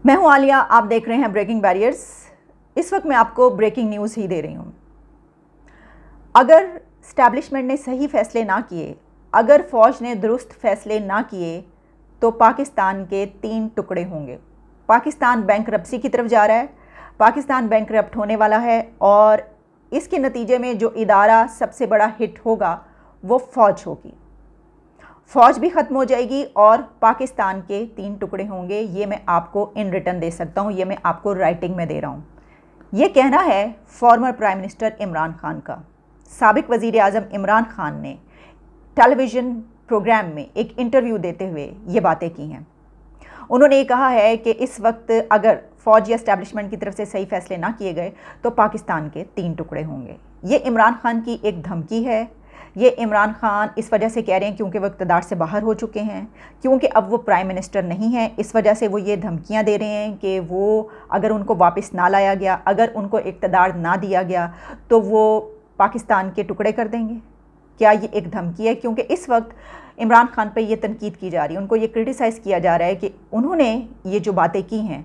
मैं हूं आलिया, आप देख रहे हैं ब्रेकिंग बैरियर्स। इस वक्त मैं आपको ब्रेकिंग न्यूज़ ही दे रही हूं। अगर स्टैब्लिशमेंट ने सही फैसले ना किए, अगर फ़ौज ने दुरुस्त फैसले ना किए तो पाकिस्तान के 3 टुकड़े होंगे। पाकिस्तान बैंकरप्सी की तरफ जा रहा है, पाकिस्तान बैंकरप्ट होने वाला है और इसके नतीजे में जो इदारा सबसे बड़ा हिट होगा वो फ़ौज होगी। फ़ौज भी ख़त्म हो जाएगी और पाकिस्तान के 3 टुकड़े होंगे। ये मैं आपको इन रिटर्न दे सकता हूँ, ये मैं आपको राइटिंग में दे रहा हूँ। ये कहना है former prime minister Imran Khan का। साबिक वज़ीर आज़म इमरान खान ने टेलीविज़न प्रोग्राम में एक इंटरव्यू देते हुए ये बातें की हैं। उन्होंने ये कहा है कि इस वक्त अगर फ़ौज या एस्टैब्लिशमेंट की तरफ से सही फैसले ना किए गए तो पाकिस्तान के 3 टुकड़े होंगे। ये इमरान खान की एक धमकी है। ये इमरान खान इस वजह से कह रहे हैं क्योंकि वो इक़्तिदार से बाहर हो चुके हैं, क्योंकि अब वो प्राइम मिनिस्टर नहीं है। इस वजह से वो ये धमकियां दे रहे हैं कि वो अगर उनको वापस ना लाया गया, अगर उनको इक़्तिदार ना दिया गया तो वो पाकिस्तान के टुकड़े कर देंगे। क्या ये एक धमकी है? क्योंकि इस वक्त इमरान खान पर यह तनकीद की जा रही है, उनको ये क्रिटिसाइज़ किया जा रहा है कि उन्होंने ये जो बातें की हैं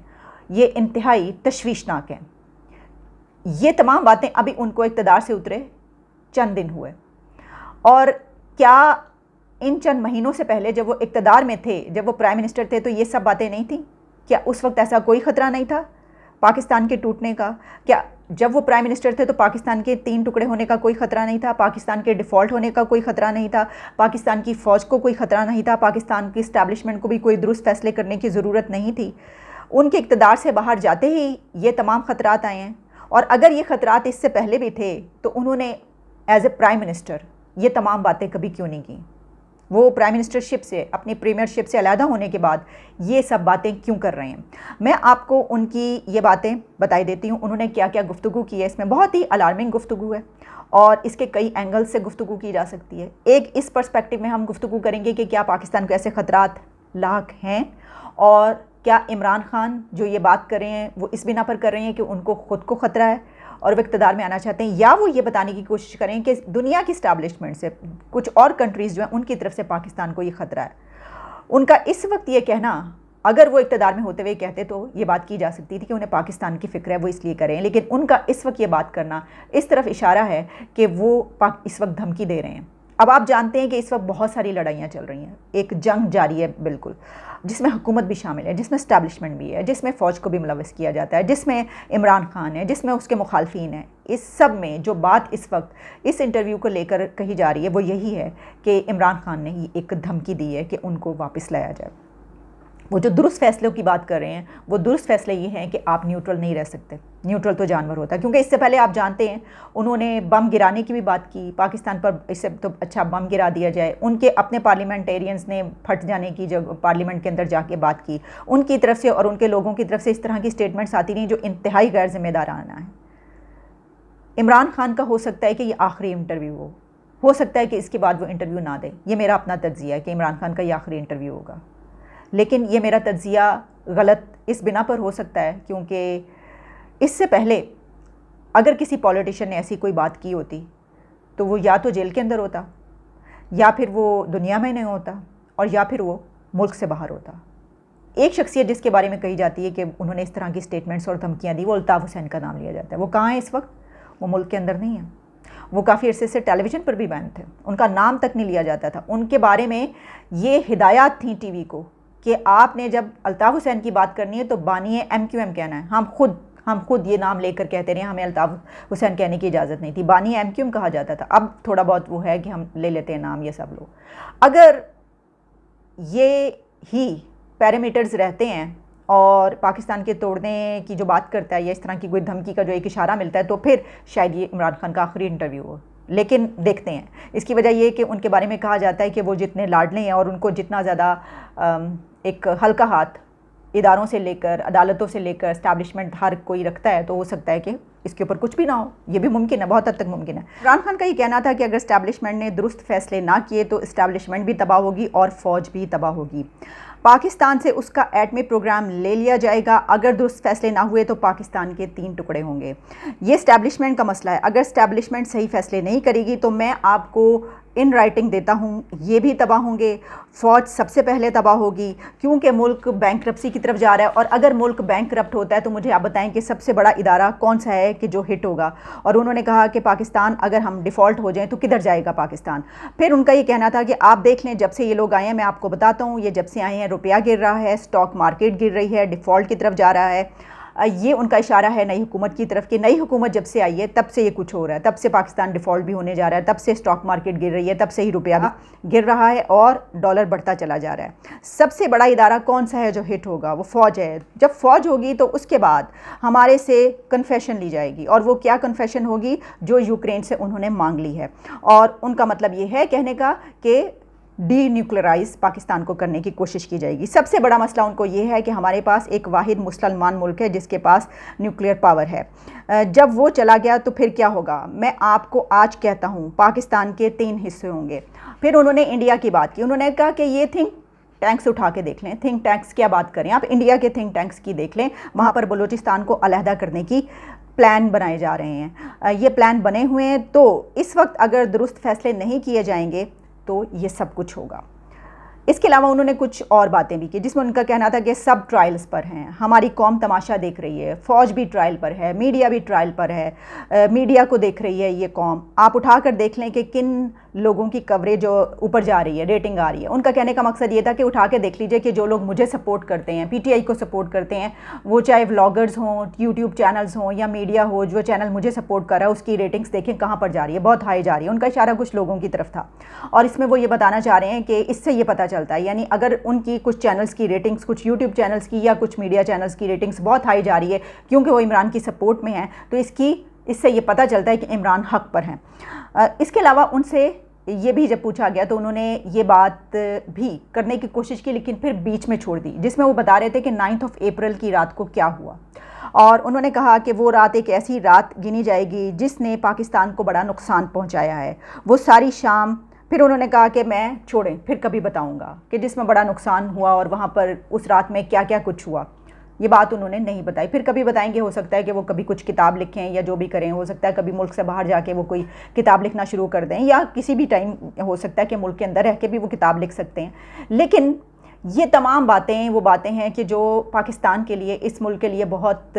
ये इंतहाई तशवीशनाक हैं। ये तमाम बातें अभी उनको इक़्तिदार से उतरे चंद दिन हुए, और क्या इन चंद महीनों से पहले जब वो इक़्तिदार में थे, जब वो प्राइम मिनिस्टर थे, तो ये सब बातें नहीं थी? क्या उस वक्त ऐसा कोई ख़तरा नहीं था पाकिस्तान के टूटने का? क्या जब वो प्राइम मिनिस्टर थे तो पाकिस्तान के 3 टुकड़े होने का कोई ख़तरा नहीं था? पाकिस्तान के डिफ़ॉल्ट होने का कोई ख़तरा नहीं था? पाकिस्तान की फ़ौज को कोई ख़तरा नहीं था? पाकिस्तान की इस्टेब्लिशमेंट को भी कोई दुरुस्त फैसले करने की ज़रूरत नहीं थी? उनके इक़्तिदार से बाहर जाते ही ये तमाम ख़तरात आए हैं। और अगर ये ख़तरात इससे पहले भी थे तो उन्होंने एज ए प्राइम मिनिस्टर ये तमाम बातें कभी क्यों नहीं की? वो प्राइम मिनिस्टरशिप से, अपनी प्रीमियरशिप से अलहदा होने के बाद ये सब बातें क्यों कर रहे हैं? मैं आपको उनकी ये बातें बताई देती हूँ, उन्होंने क्या क्या गुफ्तगू की है। इसमें बहुत ही अलार्मिंग गुफ्तगू है और इसके कई एंगल से गुफ्तगू की जा सकती है। एक इस पर्सपेक्टिव में हम गुफ्तगू करेंगे कि क्या पाकिस्तान को ऐसे ख़तरात लाक हैं, और क्या इमरान खान जो ये बात कर रहे हैं वो इस बिना पर कर रहे हैं कि उनको ख़ुद को ख़तरा है और वो इक़्तिदार में आना चाहते हैं, या वो ये बताने की कोशिश करें कि दुनिया की इस्टेब्लिशमेंट से, कुछ और कंट्रीज़ जो हैं उनकी तरफ से पाकिस्तान को ये ख़तरा है। उनका इस वक्त ये कहना, अगर वो इक़्तिदार में होते हुए कहते तो ये बात की जा सकती थी कि उन्हें पाकिस्तान की फ़िक्र है, वो इसलिए करें, लेकिन उनका इस वक्त ये बात करना इस तरफ इशारा है कि वो इस वक्त धमकी दे रहे हैं। अब आप जानते हैं कि इस वक्त बहुत सारी लड़ाइयाँ चल रही हैं, एक जंग जारी है बिल्कुल, जिसमें हुकूमत भी शामिल है, जिसमें एस्टैब्लिशमेंट भी है, जिसमें फ़ौज को भी मुलव्वस किया जाता है, जिसमें इमरान खान है, जिसमें उसके मुखालफिन हैं। इस सब में जो बात इस वक्त इस इंटरव्यू को लेकर कही जा रही है वो यही है कि इमरान खान ने एक धमकी दी है कि उनको वापस लाया जाए। वो जो दुरुस्त फैसलों की बात कर रहे हैं वो दुरुस्त फैसले ये हैं कि आप न्यूट्रल नहीं रह सकते। न्यूट्रल तो जानवर होता है, क्योंकि इससे पहले आप जानते हैं उन्होंने बम गिराने की भी बात की पाकिस्तान पर, इससे तो अच्छा बम गिरा दिया जाए। उनके अपने पार्लियामेंटेरियंस ने फट जाने की जब पार्लियामेंट के अंदर जाके बात की, उनकी तरफ से और उनके लोगों की तरफ से इस तरह की स्टेटमेंट्स आती रही जो इंतहाई गैर जिम्मेदाराना है। इमरान खान का हो सकता है कि ये आखिरी इंटरव्यू हो सकता है कि इसके बाद वो इंटरव्यू ना दे। ये मेरा अपना तज्जिया है कि इमरान खान का ये आखिरी इंटरव्यू होगा, लेकिन ये मेरा तज्जिया गलत इस बिना पर हो सकता है क्योंकि इससे पहले अगर किसी पॉलिटिशियन ने ऐसी कोई बात की होती तो वो या तो जेल के अंदर होता, या फिर वो दुनिया में नहीं होता, और या फिर वो मुल्क से बाहर होता। एक शख्सियत जिसके बारे में कही जाती है कि उन्होंने इस तरह की स्टेटमेंट्स और धमकियाँ दी, वो अल्ताफ़ हुसैन का नाम लिया जाता है। वो कहाँ है इस वक्त? वो मुल्क के अंदर नहीं है। वो काफ़ी अरसे से टेलीविज़न पर भी बैन थे, उनका नाम तक नहीं लिया जाता था। उनके बारे में ये हिदायत थी टीवी को कि आपने जब अल्ताफ़ हुसैन की बात करनी है तो बानिए MQM कहना है। हम खुद ये नाम लेकर कहते रहे, हमें अल्ताफ़ हुसैन कहने की इजाज़त नहीं थी, बानिए MQM कहा जाता था। अब थोड़ा बहुत वो है कि हम ले लेते हैं नाम ये सब लोग। अगर ये ही पैरामीटर्स रहते हैं और पाकिस्तान के तोड़ने की जो बात करता है या इस तरह की कोई धमकी का जो एक इशारा मिलता है तो फिर शायद ये इमरान खान का आखिरी इंटरव्यू हो। लेकिन देखते हैं। इसकी वजह ये कि उनके बारे में कहा जाता है कि वो जितने लाडले हैं और उनको जितना ज़्यादा एक हल्का हाथ इदारों से लेकर, अदालतों से लेकर एस्टैब्लिशमेंट हर कोई रखता है, तो हो सकता है कि इसके ऊपर कुछ भी ना हो। ये भी मुमकिन है, बहुत हद तक मुमकिन है। इमरान खान का ये कहना था कि अगर एस्टैब्लिशमेंट ने दुरुस्त फैसले ना किए तो एस्टैब्लिशमेंट भी तबाह होगी और फ़ौज भी तबाह होगी। पाकिस्तान से उसका एटमी प्रोग्राम ले लिया जाएगा। अगर दुरुस्त फैसले ना हुए तो पाकिस्तान के 3 टुकड़े होंगे। ये एस्टैब्लिशमेंट का मसला है। अगर एस्टैब्लिशमेंट सही फैसले नहीं करेगी तो मैं आपको इन राइटिंग देता हूँ, ये भी तबाह होंगे, फ़ौज सबसे पहले तबाह होगी, क्योंकि मुल्क बैंकरप्सी की तरफ जा रहा है। और अगर मुल्क बैंकरप्ट होता है तो मुझे आप बताएं कि सबसे बड़ा इदारा कौन सा है कि जो हिट होगा। और उन्होंने कहा कि पाकिस्तान, अगर हम डिफ़ॉल्ट हो जाएं तो किधर जाएगा पाकिस्तान। फिर उनका ये कहना था कि आप देख लें, जब से ये लोग आए हैं, मैं आपको बताता हूँ, ये जब से आए हैं रुपया गिर रहा है, स्टॉक मार्केट गिर रही है, डिफ़ॉल्ट की तरफ जा रहा है। ये उनका इशारा है नई हुकूमत की तरफ कि नई हुकूमत जब से आई है तब से ये कुछ हो रहा है, तब से पाकिस्तान डिफ़ॉल्ट भी होने जा रहा है, तब से स्टॉक मार्केट गिर रही है, तब से ही रुपया भी गिर रहा है और डॉलर बढ़ता चला जा रहा है। सबसे बड़ा इदारा कौन सा है जो हिट होगा? वो फ़ौज है। जब फ़ौज होगी तो उसके बाद हमारे से कन्फेशन ली जाएगी, और वो क्या कन्फेशन होगी? जो यूक्रेन से उन्होंने मांग ली है। और उनका मतलब ये है कहने का कि डी न्यूक्लियराइज पाकिस्तान को करने की कोशिश की जाएगी। सबसे बड़ा मसला उनको ये है कि हमारे पास एक वाहिद मुसलमान मुल्क है जिसके पास न्यूक्लियर पावर है। जब वो चला गया तो फिर क्या होगा? मैं आपको आज कहता हूँ, पाकिस्तान के 3 हिस्से होंगे। फिर उन्होंने इंडिया की बात की। उन्होंने कहा कि ये थिंक टैंक्स उठा के देख लें। थिंक टैंक्स क्या बात करें आप? इंडिया के थिंक टैंक्स की देख लें। वहाँ पर बलूचिस्तान को अलहदा करने की प्लान बनाए जा रहे हैं। ये प्लान बने हुए हैं। तो इस वक्त अगर दुरुस्त फैसले नहीं किए जाएंगे तो ये सब कुछ होगा। इसके अलावा उन्होंने कुछ और बातें भी की जिसमें उनका कहना था कि सब ट्रायल्स पर हैं, हमारी कौम तमाशा देख रही है, फ़ौज भी ट्रायल पर है, मीडिया भी ट्रायल पर है, मीडिया को देख रही है ये कौम। आप उठा कर देख लें कि किन लोगों की कवरेज ऊपर जा रही है, रेटिंग आ रही है। उनका कहने का मकसद ये था कि उठा के देख लीजिए कि जो लोग मुझे सपोर्ट करते हैं, पीटीआई को सपोर्ट करते हैं, वो चाहे व्लॉगर्स हों, यूट्यूब चैनल्स हों या मीडिया हो, जो चैनल मुझे सपोर्ट कर रहा है उसकी रेटिंग्स देखें कहाँ पर जा रही है, बहुत हाई जा रही है। उनका इशारा कुछ लोगों की तरफ था और इसमें वो ये बताना चाह रहे हैं कि इससे ये पता चलता है, यानी अगर उनकी कुछ चैनल्स की रेटिंग्स, कुछ यूट्यूब चैनल्स की या कुछ मीडिया चैनल्स की रेटिंग्स बहुत हाई जा रही है क्योंकि वो इमरान की सपोर्ट में है, तो इससे ये पता चलता है कि इमरान हक पर हैं। इसके अलावा उनसे ये भी जब पूछा गया तो उन्होंने ये बात भी करने की कोशिश की लेकिन फिर बीच में छोड़ दी, जिसमें वो बता रहे थे कि 9 अप्रैल की रात को क्या हुआ। और उन्होंने कहा कि वो रात एक ऐसी रात गिनी जाएगी जिसने पाकिस्तान को बड़ा नुकसान पहुंचाया है। वो सारी शाम, फिर उन्होंने कहा कि मैं छोड़ें, फिर कभी बताऊंगा कि जिसमें बड़ा नुकसान हुआ और वहाँ पर उस रात में क्या क्या कुछ हुआ। ये बात उन्होंने नहीं बताई, फिर कभी बताएंगे। हो सकता है कि वो कभी कुछ किताब लिखें या जो भी करें, हो सकता है कभी मुल्क से बाहर जाके वो कोई किताब लिखना शुरू कर दें, या किसी भी टाइम हो सकता है कि मुल्क के अंदर रह के भी वो किताब लिख सकते हैं। लेकिन ये तमाम बातें वो बातें हैं कि जो पाकिस्तान के लिए, इस मुल्क के लिए बहुत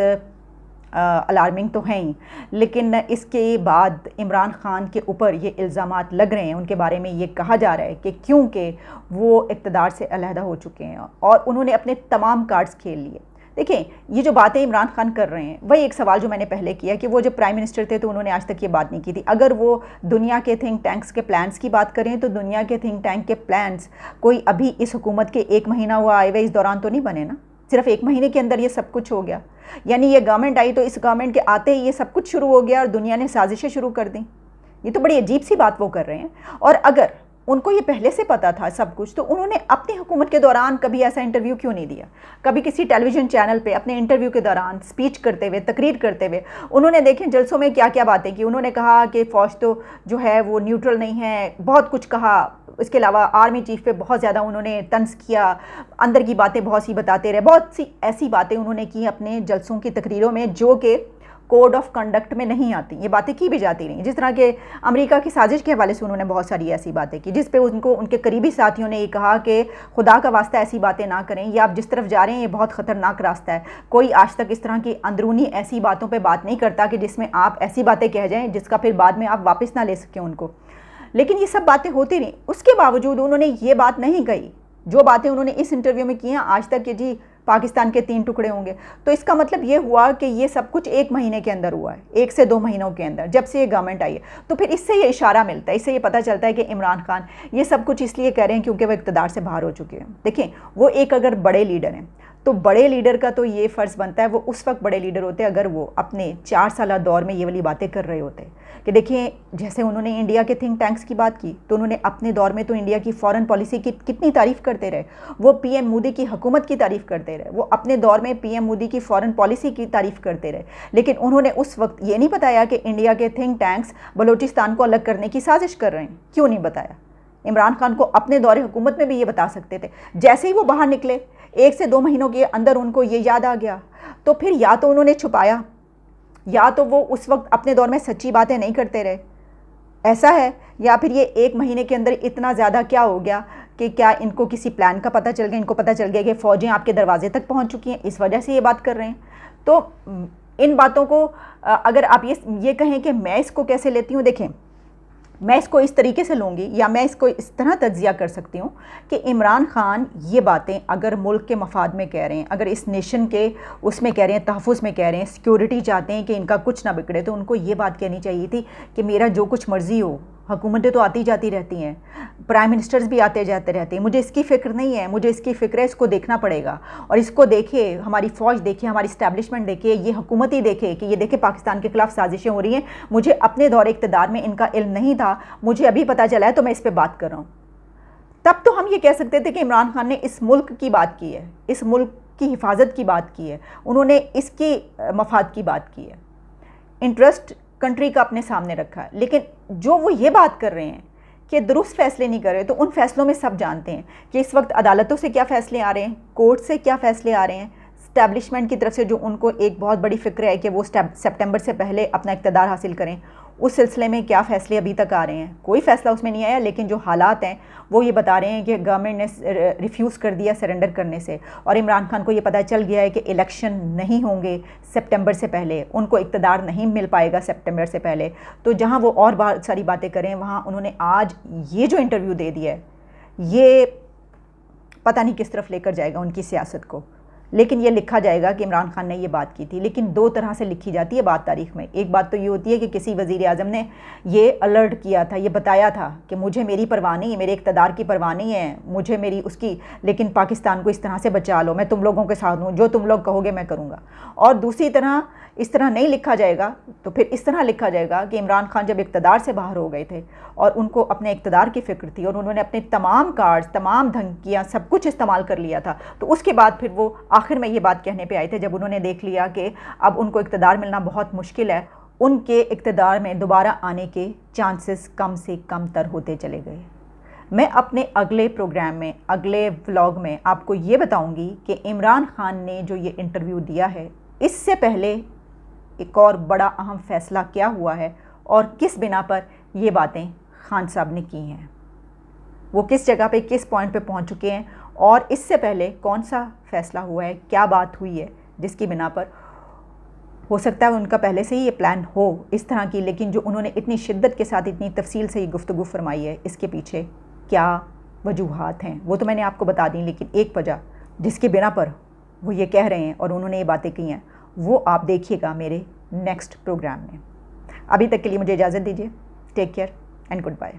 अलार्मिंग तो हैं ही, लेकिन इसके बाद इमरान खान के ऊपर ये इल्ज़ामात लग रहे हैं, उनके बारे में ये कहा जा रहा है कि क्योंकि वो इक़्तिदार से अलहदा हो चुके हैं और उन्होंने अपने तमाम कार्ड्स खेल लिए। देखें, ये जो बातें इमरान खान कर रहे हैं, वही एक सवाल जो मैंने पहले किया कि वो जब प्राइम मिनिस्टर थे तो उन्होंने आज तक ये बात नहीं की थी। अगर वो दुनिया के थिंक टैंक्स के प्लान्स की बात करें तो दुनिया के थिंक टैंक के प्लान्स कोई अभी इस हुकूमत के 1 महीना हुआ आए हुए इस दौरान तो नहीं बने ना। सिर्फ 1 महीने के अंदर ये सब कुछ हो गया, यानी ये गवर्नमेंट आई तो इस गवर्नमेंट के आते ही ये सब कुछ शुरू हो गया और दुनिया ने साजिशें शुरू कर दी। ये तो बड़ी अजीब सी बात वो कर रहे हैं। और अगर उनको ये पहले से पता था सब कुछ, तो उन्होंने अपनी हुकूमत के दौरान कभी ऐसा इंटरव्यू क्यों नहीं दिया? कभी किसी टेलीविज़न चैनल पे अपने इंटरव्यू के दौरान स्पीच करते हुए, तकरीर करते हुए उन्होंने देखें जलसों में क्या क्या बातें की। उन्होंने कहा कि फ़ौज तो जो है वो न्यूट्रल नहीं है, बहुत कुछ कहा। इसके अलावा आर्मी चीफ पे बहुत ज़्यादा उन्होंने तंज किया, अंदर की बातें बहुत सी बताते रहे। बहुत सी ऐसी बातें उन्होंने की अपने जलसों की तकरीरों में जो कि कोड ऑफ कंडक्ट में नहीं आती। ये बातें की भी जाती नहीं। जिस तरह के अमेरिका की साजिश के हवाले से उन्होंने बहुत सारी ऐसी बातें की जिस पे उनको उनके करीबी साथियों ने ये कहा कि खुदा का वास्ता ऐसी बातें ना करें, ये आप जिस तरफ जा रहे हैं ये बहुत ख़तरनाक रास्ता है। कोई आज तक इस तरह की अंदरूनी ऐसी बातों पर बात नहीं करता कि जिसमें आप ऐसी बातें कह जाएँ जिसका फिर बाद में आप वापस ना ले सकें उनको। लेकिन ये सब बातें होती रहीं, उसके बावजूद उन्होंने ये बात नहीं कही जो बातें उन्होंने इस इंटरव्यू में की हैं आज तक कि जी पाकिस्तान के 3 टुकड़े होंगे। तो इसका मतलब ये हुआ कि ये सब कुछ 1 महीने के अंदर हुआ है, 1 से 2 महीनों के अंदर, जब से ये गवर्नमेंट आई है। तो फिर इससे ये इशारा मिलता है, इससे ये पता चलता है कि इमरान खान ये सब कुछ इसलिए कह रहे हैं क्योंकि वो इक़्तिदार से बाहर हो चुके हैं। देखें, वो एक अगर बड़े लीडर हैं तो बड़े लीडर का तो ये फ़र्ज़ बनता है, वो उस वक्त बड़े लीडर होते अगर वो अपने 4 साल दौर में ये वाली बातें कर रहे होते कि देखिए, जैसे उन्होंने इंडिया के थिंक टैंक्स की बात की तो उन्होंने अपने दौर में तो इंडिया की फ़ॉरेन पॉलिसी की कितनी तारीफ़ करते रहे। वो पीएम मोदी की हुकूमत की तारीफ़ करते रहे, वो अपने दौर में पीएम मोदी की फ़ॉरेन पॉलिसी की तारीफ़ करते रहे। लेकिन उन्होंने उस वक्त ये नहीं बताया कि इंडिया के थिंक टैंक्स बलूचिस्तान को अलग करने की साजिश कर रहे हैं। क्यों नहीं बताया? इमरान खान को अपने दौरे हुकूमत में भी ये बता सकते थे। जैसे ही वो बाहर निकले 1 से 2 महीनों के अंदर उनको ये याद आ गया, तो फिर या तो उन्होंने छुपाया या तो वो उस वक्त अपने दौर में सच्ची बातें नहीं करते रहे। ऐसा है या फिर ये 1 महीने के अंदर इतना ज़्यादा क्या हो गया कि क्या इनको किसी प्लान का पता चल गया, इनको पता चल गया कि फ़ौजें आपके दरवाजे तक पहुंच चुकी हैं, इस वजह से ये बात कर रहे हैं। तो इन बातों को अगर आप ये कहें कि मैं इसको कैसे लेती हूँ, देखें मैं इसको इस तरीके से लूँगी या मैं इसको इस तरह तज्जिया कर सकती हूँ कि इमरान ख़ान ये बातें अगर मुल्क के मफाद में कह रहे हैं, अगर इस नेशन के उसमें कह रहे हैं, तहफ़्फ़ुज़ में कह रहे हैं, सिक्योरिटी चाहते हैं कि इनका कुछ ना बिगड़े, तो उनको ये बात कहनी चाहिए थी कि मेरा जो कुछ मर्ज़ी हो, हुकूमतें तो आती जाती रहती हैं, प्राइम मिनिस्टर्स भी आते जाते रहते हैं, मुझे इसकी फ़िक्र नहीं है, मुझे इसकी फ़िक्र है, इसको देखना पड़ेगा। और इसको देखिए, हमारी फ़ौज देखिए, हमारी इस्टेब्लिशमेंट देखिए, ये हुकूमत ही देखे कि ये देखे पाकिस्तान के ख़िलाफ़ साजिशें हो रही हैं, मुझे अपने दौरे इक़्तिदार में इनका इल्म नहीं था, मुझे अभी पता चला है, तो मैं इस पर बात कर रहा हूँ। तब तो हम ये कह सकते थे कि इमरान खान ने इस मुल्क की बात की है, इस मुल्क की हिफाजत की बात की है, उन्होंने इसकी मफाद की बात की है, इंटरेस्ट कंट्री का अपने सामने रखा है। लेकिन जो वो ये बात कर रहे हैं कि दुरुस्त फैसले नहीं कर रहे, तो उन फैसलों में सब जानते हैं कि इस वक्त अदालतों से क्या फ़ैसले आ रहे हैं, कोर्ट से क्या फ़ैसले आ रहे हैं, इस्टेब्लिशमेंट की तरफ से जो उनको एक बहुत बड़ी फ़िक्र है कि वो सितंबर से पहले अपना इक़्तिदार हासिल करें, उस सिलसिले में क्या फ़ैसले अभी तक आ रहे हैं। कोई फ़ैसला उसमें नहीं आया, लेकिन जो हालात हैं वो ये बता रहे हैं कि गवर्नमेंट ने रिफ्यूज़ कर दिया सरेंडर करने से, और इमरान खान को ये पता चल गया है कि इलेक्शन नहीं होंगे सितंबर से पहले, उनको इक़्तिदार नहीं मिल पाएगा सितंबर से पहले। तो जहाँ वो और बहुत सारी बातें करें, वहाँ उन्होंने आज ये जो इंटरव्यू दे दिया है, ये पता नहीं किस तरफ लेकर जाएगा उनकी सियासत को। लेकिन ये लिखा जाएगा कि इमरान खान ने ये बात की थी, लेकिन दो तरह से लिखी जाती है बात तारीख़ में। एक बात तो ये होती है कि किसी वज़ीर आज़म ने ये अलर्ट किया था, ये बताया था कि मुझे मेरी परवाह नहीं है, मेरे इक़्तिदार की परवाह नहीं है, मुझे मेरी उसकी, लेकिन पाकिस्तान को इस तरह से बचा लो, मैं तुम लोगों के साथ हूँ, जो तुम लोग कहोगे मैं करूँगा। और दूसरी तरह इस तरह नहीं लिखा जाएगा, तो फिर इस तरह लिखा जाएगा कि इमरान खान जब इक़्तिदार से बाहर हो गए थे और उनको अपने इक़्तिदार की फ़िक्र थी और उन्होंने अपने तमाम कार्ड्स, तमाम धमकियाँ, सब कुछ इस्तेमाल कर लिया था, तो उसके बाद फिर वो आखिर में ये बात कहने पे आए थे जब उन्होंने देख लिया कि अब उनको इक़्तिदार मिलना बहुत मुश्किल है, उनके इक़्तिदार में दोबारा आने के चांसेस कम से कम तर होते चले गए। मैं अपने अगले प्रोग्राम में, अगले व्लॉग में आपको ये बताऊंगी कि इमरान खान ने जो ये इंटरव्यू दिया है, इससे पहले एक और बड़ा अहम फ़ैसला क्या हुआ है और किस बिना पर ये बातें खान साहब ने की हैं, वो किस जगह पे, किस पॉइंट पे पहुंच चुके हैं, और इससे पहले कौन सा फ़ैसला हुआ है, क्या बात हुई है जिसकी बिना पर हो सकता है उनका पहले से ही ये प्लान हो इस तरह की, लेकिन जो उन्होंने इतनी शिद्दत के साथ, इतनी तफसील से ये गुफ्तगू फरमाई है, इसके पीछे क्या वजूहात हैं वो तो मैंने आपको बता दी। लेकिन एक वजह जिसके बिना पर वो ये कह रहे हैं और उन्होंने ये बातें की हैं, वो आप देखिएगा मेरे नेक्स्ट प्रोग्राम में। अभी तक के लिए मुझे इजाज़त दीजिए। Take care and good bye.